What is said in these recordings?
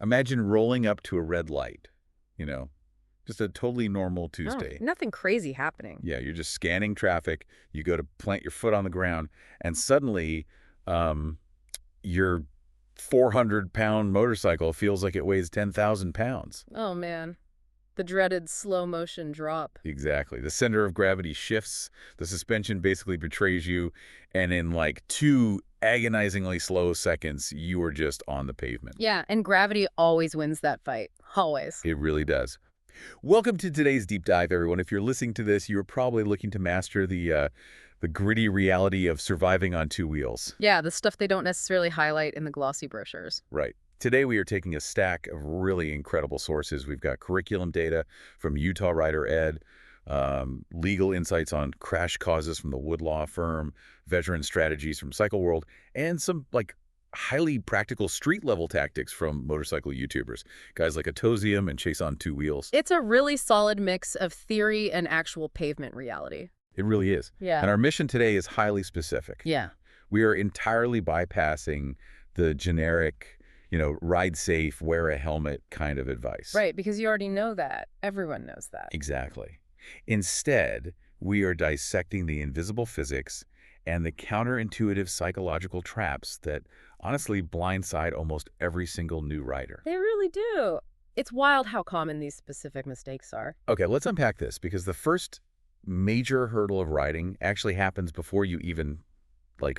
Imagine rolling up to a red light, you know, just a totally normal Oh, Tuesday. nothing crazy happening. Yeah, you're just scanning traffic. You go to plant your foot on the ground, and suddenly um, your 400-pound motorcycle feels like it weighs 10,000 pounds. Oh, man. The dreaded slow motion drop. Exactly. The center of gravity shifts. The suspension basically betrays you. And in like 2 agonizingly slow seconds, you are just on the pavement. Yeah, and gravity always wins that fight. Always. It really does. Welcome to today's deep dive, everyone. If you're listening to this, you're probably looking to master the gritty reality of surviving on 2 wheels. Yeah, the stuff they don't necessarily highlight in the glossy brochures. Right. Today, we are taking a stack of really incredible sources. We've got curriculum data from Utah Rider Ed, legal insights on crash causes from the Wood Law Firm, veteran strategies from Cycle World, and some highly practical street-level tactics from motorcycle YouTubers, guys like Atosium and Chase on 2 Wheels. It's a really solid mix of theory and actual pavement reality. It really is. Yeah. And our mission today is highly specific. Yeah. We are entirely bypassing the generic, ride safe, wear a helmet kind of advice. Right, because you already know that. Everyone knows that. Exactly. Instead, we are dissecting the invisible physics and the counterintuitive psychological traps that honestly blindside almost every single new rider. They really do. It's wild how common these specific mistakes are. Okay, let's unpack this because the first major hurdle of riding actually happens before you even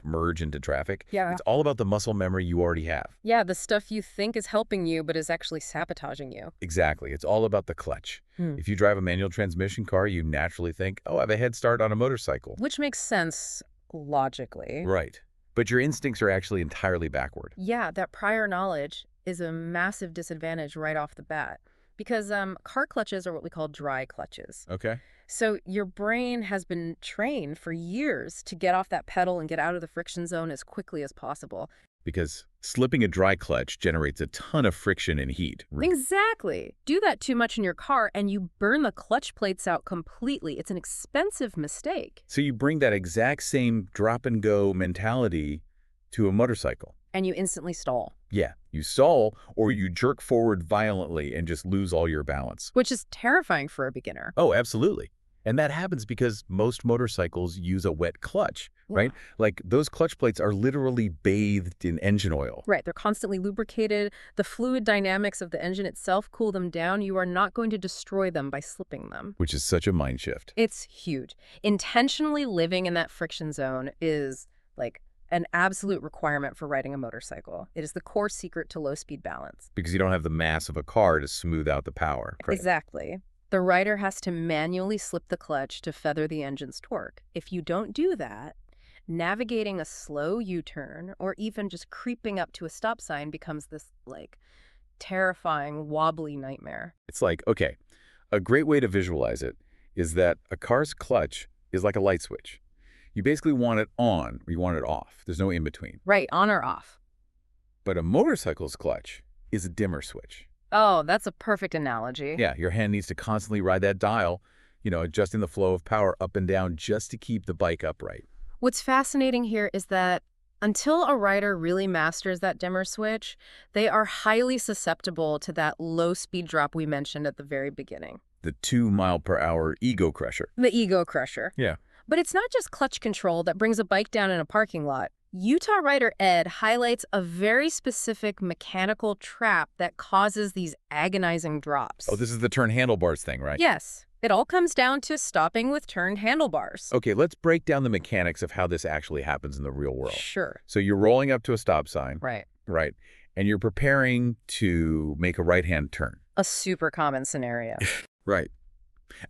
merge into traffic. Yeah. It's all about the muscle memory you already have. Yeah, the stuff you think is helping you but is actually sabotaging you. Exactly. It's all about the clutch. If you drive a manual transmission car, you naturally think, oh, I have a head start on a motorcycle. Which makes sense logically. Right. But your instincts are actually entirely backward. Yeah, that prior knowledge is a massive disadvantage right off the bat. Because car clutches are what we call dry clutches. Okay. So your brain has been trained for years to get off that pedal and get out of the friction zone as quickly as possible. Because slipping a dry clutch generates a ton of friction and heat. Exactly. Do that too much in your car and you burn the clutch plates out completely. It's an expensive mistake. So you bring that exact same drop-and-go mentality to a motorcycle. And you instantly stall. Yeah, you stall or you jerk forward violently and just lose all your balance. Which is terrifying for a beginner. Oh, absolutely. And that happens because most motorcycles use a wet clutch, right? Like those clutch plates are literally bathed in engine oil. Right. They're constantly lubricated. The fluid dynamics of the engine itself cool them down. You are not going to destroy them by slipping them. Which is such a mind shift. It's huge. Intentionally living in that friction zone is an absolute requirement for riding a motorcycle. It is the core secret to low-speed balance. Because you don't have the mass of a car to smooth out the power. Right. Exactly. The rider has to manually slip the clutch to feather the engine's torque. If you don't do that, navigating a slow U-turn or even just creeping up to a stop sign becomes this, terrifying, wobbly nightmare. It's okay, a great way to visualize it is that a car's clutch is like a light switch. You basically want it on or you want it off. There's no in-between. Right, on or off. But a motorcycle's clutch is a dimmer switch. Oh, that's a perfect analogy. Yeah, your hand needs to constantly ride that dial, adjusting the flow of power up and down just to keep the bike upright. What's fascinating here is that until a rider really masters that dimmer switch, they are highly susceptible to that low speed drop we mentioned at the very beginning. The 2-mile-per-hour ego crusher. The ego crusher. Yeah. But it's not just clutch control that brings a bike down in a parking lot. Utah Rider Ed highlights a very specific mechanical trap that causes these agonizing drops. Oh, this is the turn handlebars thing, right? Yes. It all comes down to stopping with turned handlebars. Okay, let's break down the mechanics of how this actually happens in the real world. Sure. So you're rolling up to a stop sign. Right. Right. And you're preparing to make a right-hand turn. A super common scenario. Right.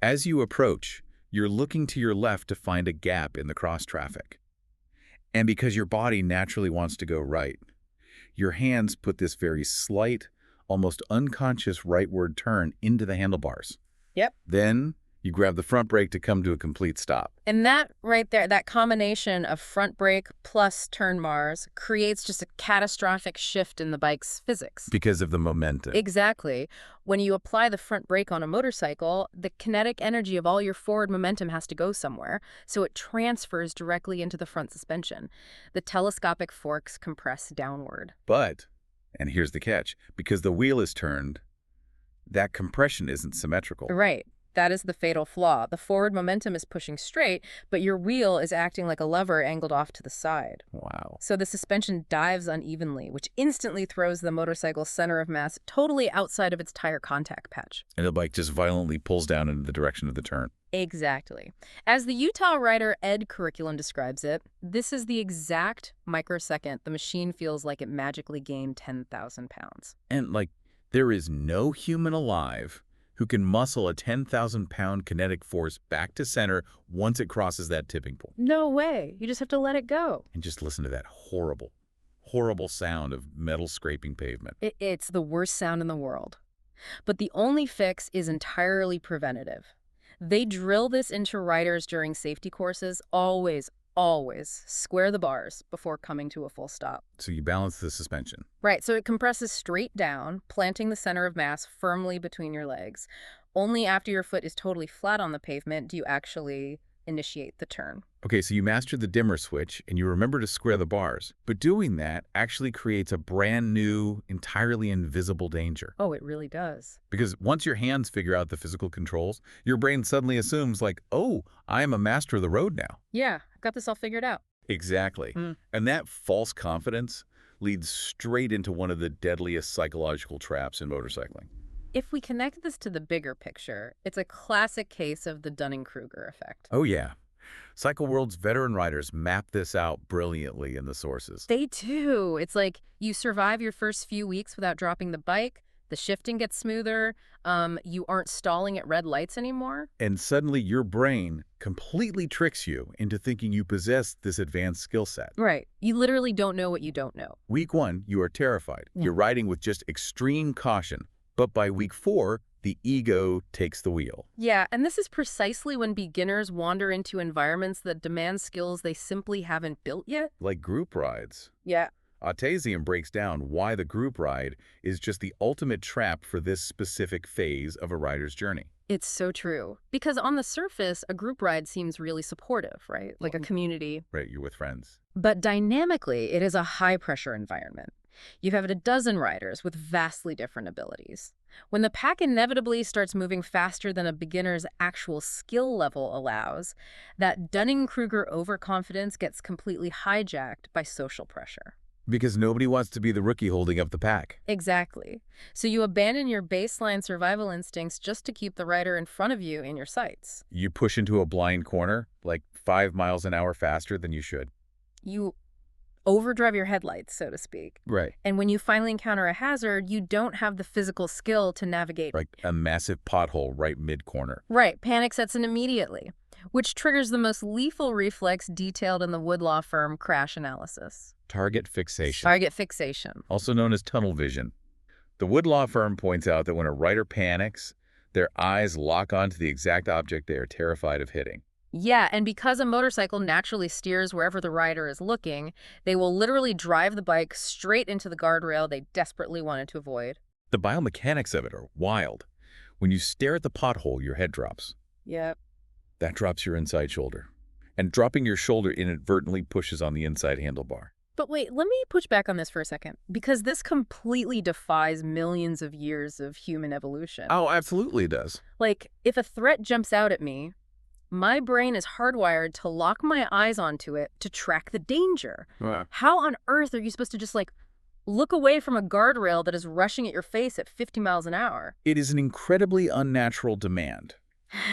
As you approach, you're looking to your left to find a gap in the cross traffic. And because your body naturally wants to go right, your hands put this very slight, almost unconscious rightward turn into the handlebars. Yep. Then you grab the front brake to come to a complete stop. And that right there, that combination of front brake plus turn bars creates just a catastrophic shift in the bike's physics. Because of the momentum. Exactly. When you apply the front brake on a motorcycle, the kinetic energy of all your forward momentum has to go somewhere, so it transfers directly into the front suspension. The telescopic forks compress downward. But And here's the catch. Because the wheel is turned, that compression isn't symmetrical. Right. That is the fatal flaw. The forward momentum is pushing straight, but your wheel is acting like a lever angled off to the side. Wow. So the suspension dives unevenly, which instantly throws the motorcycle's center of mass totally outside of its tire contact patch. And the bike just violently pulls down into the direction of the turn. Exactly. As the Utah writer Ed Curriculum describes it, this is the exact microsecond the machine feels like it magically gained 10,000 pounds. And, there is no human alive who can muscle a 10,000-pound kinetic force back to center once it crosses that tipping point. No way. You just have to let it go. And just listen to that horrible, horrible sound of metal scraping pavement. It's the worst sound in the world. But the only fix is entirely preventative. They drill this into riders during safety courses, always square the bars before coming to a full stop. So you balance the suspension. Right, so it compresses straight down, planting the center of mass firmly between your legs. Only after your foot is totally flat on the pavement do you actually initiate the turn. Okay, so you master the dimmer switch and you remember to square the bars. But doing that actually creates a brand new, entirely invisible danger. Oh, it really does. Because once your hands figure out the physical controls, your brain suddenly assumes oh, I am a master of the road now. Yeah, I've got this all figured out. Exactly. And that false confidence leads straight into one of the deadliest psychological traps in motorcycling. If we connect this to the bigger picture, it's a classic case of the Dunning-Kruger effect. Oh, yeah. Cycle World's veteran riders map this out brilliantly in the sources. They do. It's like you survive your first few weeks without dropping the bike, the shifting gets smoother, you aren't stalling at red lights anymore. And suddenly your brain completely tricks you into thinking you possess this advanced skill set. Right. You literally don't know what you don't know. Week 1, you are terrified. You're riding with just extreme caution. But by week 4, the ego takes the wheel. Yeah, and this is precisely when beginners wander into environments that demand skills they simply haven't built yet. Like group rides. Yeah. Atasian breaks down why the group ride is just the ultimate trap for this specific phase of a rider's journey. It's so true. Because on the surface, a group ride seems really supportive, right? Like a community. Right, you're with friends. But dynamically, it is a high-pressure environment. You have a dozen riders with vastly different abilities. When the pack inevitably starts moving faster than a beginner's actual skill level allows, that Dunning-Kruger overconfidence gets completely hijacked by social pressure. Because nobody wants to be the rookie holding up the pack. Exactly. So you abandon your baseline survival instincts just to keep the rider in front of you in your sights. You push into a blind corner, 5 miles an hour faster than you should. You overdrive your headlights, so to speak. Right. And when you finally encounter a hazard, you don't have the physical skill to navigate. Like a massive pothole right mid-corner. Right. Panic sets in immediately, which triggers the most lethal reflex detailed in the Woodlaw firm crash analysis. Target fixation. Target fixation. Also known as tunnel vision. The Woodlaw firm points out that when a rider panics, their eyes lock onto the exact object they are terrified of hitting. Yeah, and because a motorcycle naturally steers wherever the rider is looking, they will literally drive the bike straight into the guardrail they desperately wanted to avoid. The biomechanics of it are wild. When you stare at the pothole, your head drops. Yep. That drops your inside shoulder. And dropping your shoulder inadvertently pushes on the inside handlebar. But wait, let me push back on this for a second, because this completely defies millions of years of human evolution. Oh, absolutely it does. If a threat jumps out at me, my brain is hardwired to lock my eyes onto it to track the danger. Wow. How on earth are you supposed to just, look away from a guardrail that is rushing at your face at 50 miles an hour? It is an incredibly unnatural demand,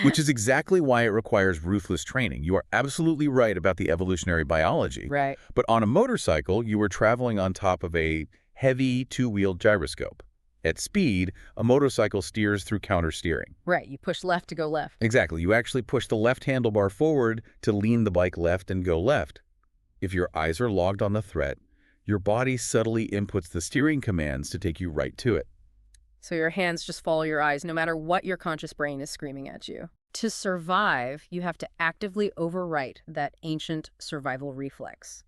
which is exactly why it requires ruthless training. You are absolutely right about the evolutionary biology. Right. But on a motorcycle, you are traveling on top of a heavy two-wheeled gyroscope. At speed, a motorcycle steers through counter-steering. Right, you push left to go left. Exactly. You actually push the left handlebar forward to lean the bike left and go left. If your eyes are logged on the threat, your body subtly inputs the steering commands to take you right to it. So your hands just follow your eyes no matter what your conscious brain is screaming at you. To survive, you have to actively overwrite that ancient survival reflex.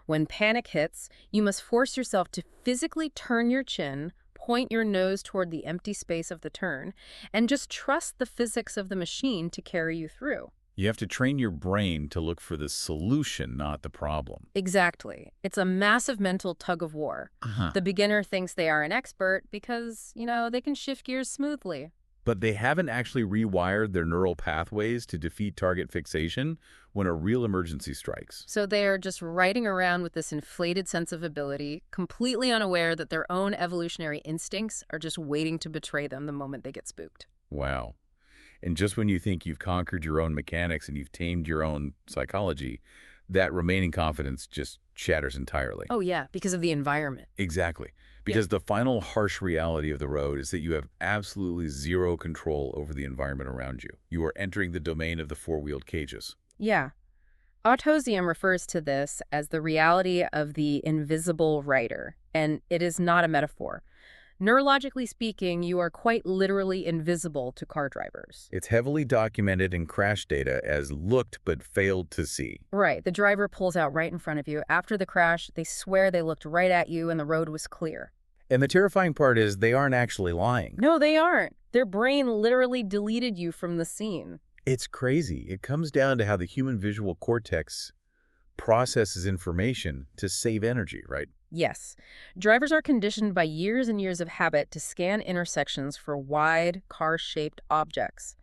When panic hits, you must force yourself to physically turn your chin, point your nose toward the empty space of the turn, and just trust the physics of the machine to carry you through. You have to train your brain to look for the solution, not the problem. Exactly. It's a massive mental tug of war. Uh-huh. The beginner thinks they are an expert because, they can shift gears smoothly. But they haven't actually rewired their neural pathways to defeat target fixation when a real emergency strikes. So they are just riding around with this inflated sense of ability, completely unaware that their own evolutionary instincts are just waiting to betray them the moment they get spooked. Wow. And just when you think you've conquered your own mechanics and you've tamed your own psychology, that remaining confidence just shatters entirely. Oh, yeah, because of the environment. Exactly. Because the final harsh reality of the road is that you have absolutely zero control over the environment around you. You are entering the domain of the four-wheeled cages. Yeah. Autosium refers to this as the reality of the invisible rider, and it is not a metaphor. Neurologically speaking, you are quite literally invisible to car drivers. It's heavily documented in crash data as looked but failed to see. Right. The driver pulls out right in front of you. After the crash, they swear they looked right at you and the road was clear. And the terrifying part is they aren't actually lying. No, they aren't. Their brain literally deleted you from the scene. It's crazy. It comes down to how the human visual cortex processes information to save energy, right? Yes. Drivers are conditioned by years and years of habit to scan intersections for wide, car-shaped objects.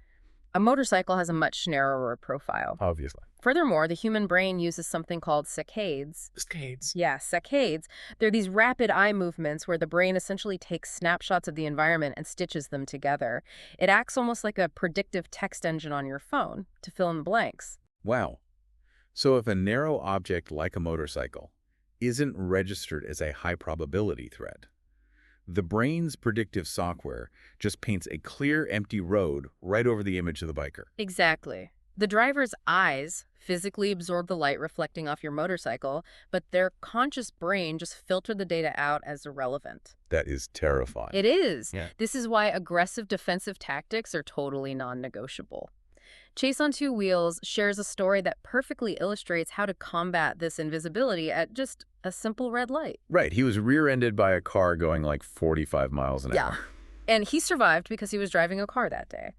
A motorcycle has a much narrower profile. Obviously. Furthermore, the human brain uses something called saccades. Cascades. Yeah, saccades. They're these rapid eye movements where the brain essentially takes snapshots of the environment and stitches them together. It acts almost like a predictive text engine on your phone to fill in the blanks. Wow. So if a narrow object like a motorcycle isn't registered as a high probability threat, the brain's predictive software just paints a clear, empty road right over the image of the biker. Exactly. The driver's eyes physically absorb the light reflecting off your motorcycle, but their conscious brain just filtered the data out as irrelevant. That is terrifying. It is. Yeah. This is why aggressive defensive tactics are totally non-negotiable. Chase on Two Wheels shares a story that perfectly illustrates how to combat this invisibility at just a simple red light. Right. He was rear-ended by a car going like 45 miles an hour. And he survived because he was driving a car that day.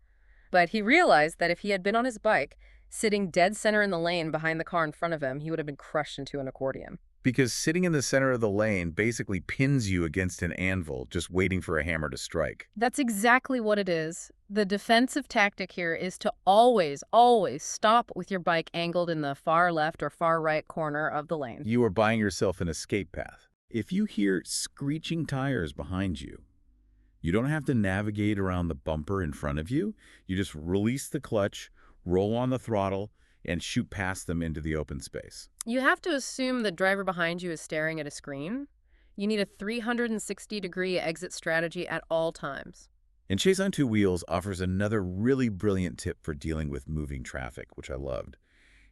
But he realized that if he had been on his bike, sitting dead center in the lane behind the car in front of him, he would have been crushed into an accordion. Because sitting in the center of the lane basically pins you against an anvil, just waiting for a hammer to strike. That's exactly what it is. The defensive tactic here is to always, always stop with your bike angled in the far left or far right corner of the lane. You are buying yourself an escape path. If you hear screeching tires behind you, you don't have to navigate around the bumper in front of you. You just release the clutch, roll on the throttle, and shoot past them into the open space. You have to assume the driver behind you is staring at a screen. You need a 360-degree exit strategy at all times. And Chase on Two Wheels offers another really brilliant tip for dealing with moving traffic, which I loved.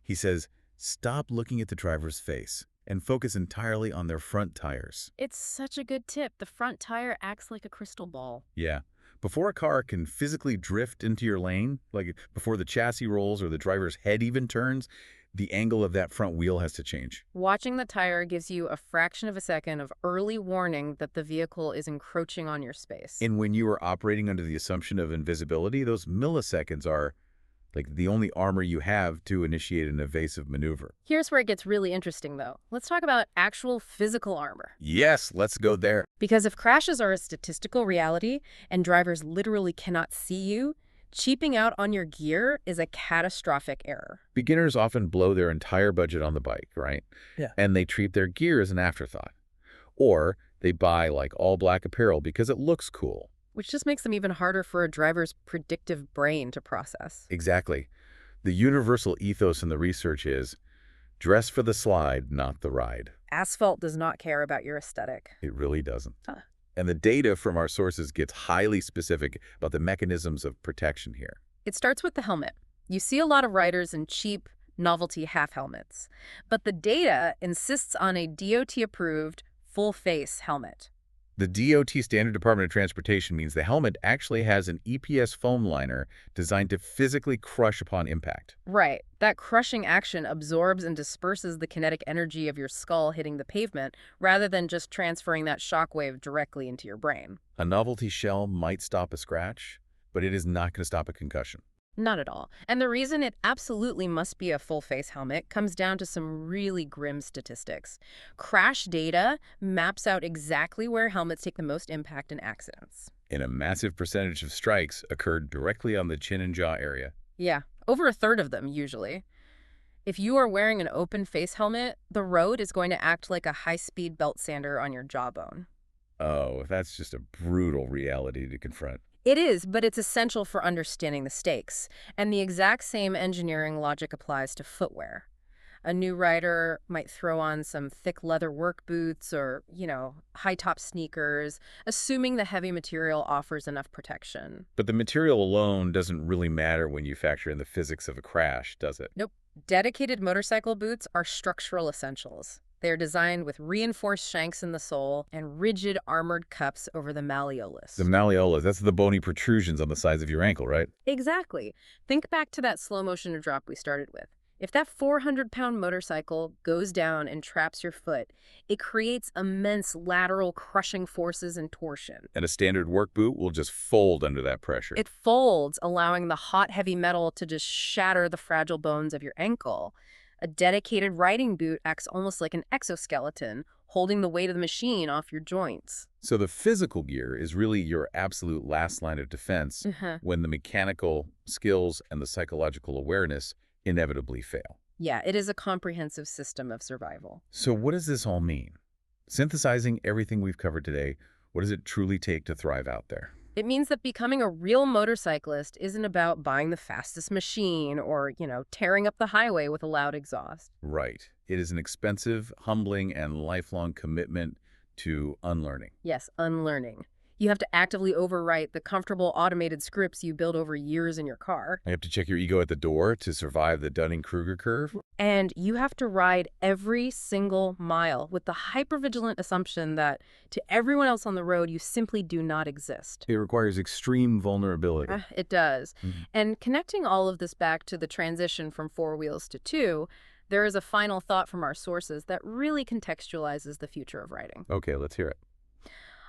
He says, stop looking at the driver's face and focus entirely on their front tires. It's such a good tip. The front tire acts like a crystal ball. Yeah. Before a car can physically drift into your lane, like before the chassis rolls or the driver's head even turns, the angle of that front wheel has to change. Watching the tire gives you a fraction of a second of early warning that the vehicle is encroaching on your space. And when you are operating under the assumption of invisibility, those milliseconds are like the only armor you have to initiate an evasive maneuver. Here's where it gets really interesting, though. Let's talk about actual physical armor. Yes, let's go there. Because if crashes are a statistical reality and drivers literally cannot see you, cheaping out on your gear is a catastrophic error. Beginners often blow their entire budget on the bike, right? Yeah. And they treat their gear as an afterthought. Or they buy like all black apparel because it looks cool. Which just makes them even harder for a driver's predictive brain to process. Exactly. The universal ethos in the research is dress for the slide, not the ride. Asphalt does not care about your aesthetic. It really doesn't. Huh. And the data from our sources gets highly specific about the mechanisms of protection here. It starts with the helmet. You see a lot of riders in cheap, novelty half helmets. But the data insists on a DOT-approved, full-face helmet. The DOT Standard Department of Transportation means the helmet actually has an EPS foam liner designed to physically crush upon impact. Right. That crushing action absorbs and disperses the kinetic energy of your skull hitting the pavement rather than just transferring that shockwave directly into your brain. A novelty shell might stop a scratch, but it is not going to stop a concussion. Not at all. And the reason it absolutely must be a full-face helmet comes down to some really grim statistics. Crash data maps out exactly where helmets take the most impact in accidents. And a massive percentage of strikes occurred directly on the chin and jaw area. Yeah, over a third of them, usually. If you are wearing an open face helmet, the road is going to act like a high-speed belt sander on your jawbone. Oh, that's just a brutal reality to confront. It is, but it's essential for understanding the stakes. And the exact same engineering logic applies to footwear. A new rider might throw on some thick leather work boots or, high-top sneakers, assuming the heavy material offers enough protection. But the material alone doesn't really matter when you factor in the physics of a crash, does it? Nope. Dedicated motorcycle boots are structural essentials. They're designed with reinforced shanks in the sole and rigid armored cups over the malleolus. The malleolus, that's the bony protrusions on the sides of your ankle, right? Exactly. Think back to that slow motion drop we started with. If that 400-pound motorcycle goes down and traps your foot, it creates immense lateral crushing forces and torsion. And a standard work boot will just fold under that pressure. It folds, allowing the hot, heavy metal to just shatter the fragile bones of your ankle. A dedicated riding boot acts almost like an exoskeleton, holding the weight of the machine off your joints. So the physical gear is really your absolute last line of defense when the mechanical skills and the psychological awareness inevitably fail. Yeah, it is a comprehensive system of survival. So what does this all mean? Synthesizing everything we've covered today, what does it truly take to thrive out there? It means that becoming a real motorcyclist isn't about buying the fastest machine or, tearing up the highway with a loud exhaust. Right. It is an expensive, humbling, and lifelong commitment to unlearning. Yes, unlearning. You have to actively overwrite the comfortable automated scripts you build over years in your car. You have to check your ego at the door to survive the Dunning-Kruger curve. And you have to ride every single mile with the hypervigilant assumption that to everyone else on the road, you simply do not exist. It requires extreme vulnerability. It does. And connecting all of this back to the transition from four wheels to two, there is a final thought from our sources that really contextualizes the future of riding. Okay, let's hear it.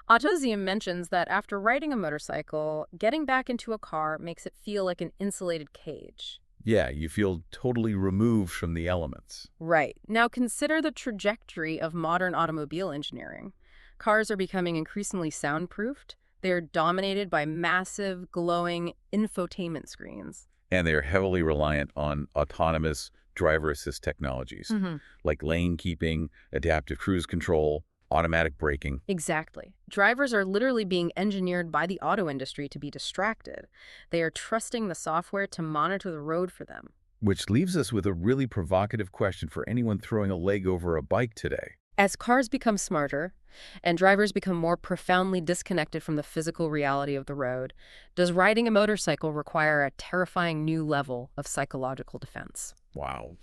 Autozium mentions that after riding a motorcycle, getting back into a car makes it feel like an insulated cage. Yeah, you feel totally removed from the elements. Right. Now consider the trajectory of modern automobile engineering. Cars are becoming increasingly soundproofed. They're dominated by massive, glowing infotainment screens. And they are heavily reliant on autonomous driver assist technologies, like lane keeping, adaptive cruise control, automatic braking. Exactly. Drivers are literally being engineered by the auto industry to be distracted. They are trusting the software to monitor the road for them. Which leaves us with a really provocative question for anyone throwing a leg over a bike today. As cars become smarter and drivers become more profoundly disconnected from the physical reality of the road, does riding a motorcycle require a terrifying new level of psychological defense? Wow.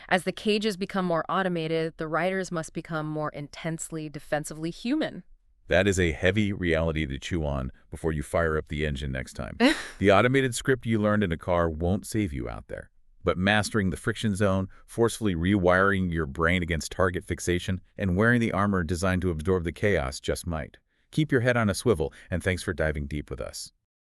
As the cages become more automated, the riders must become more intensely defensively human. That is a heavy reality to chew on before you fire up the engine next time. The automated script you learned in a car won't save you out there. But mastering the friction zone, forcefully rewiring your brain against target fixation, and wearing the armor designed to absorb the chaos just might. Keep your head on a swivel, and thanks for diving deep with us.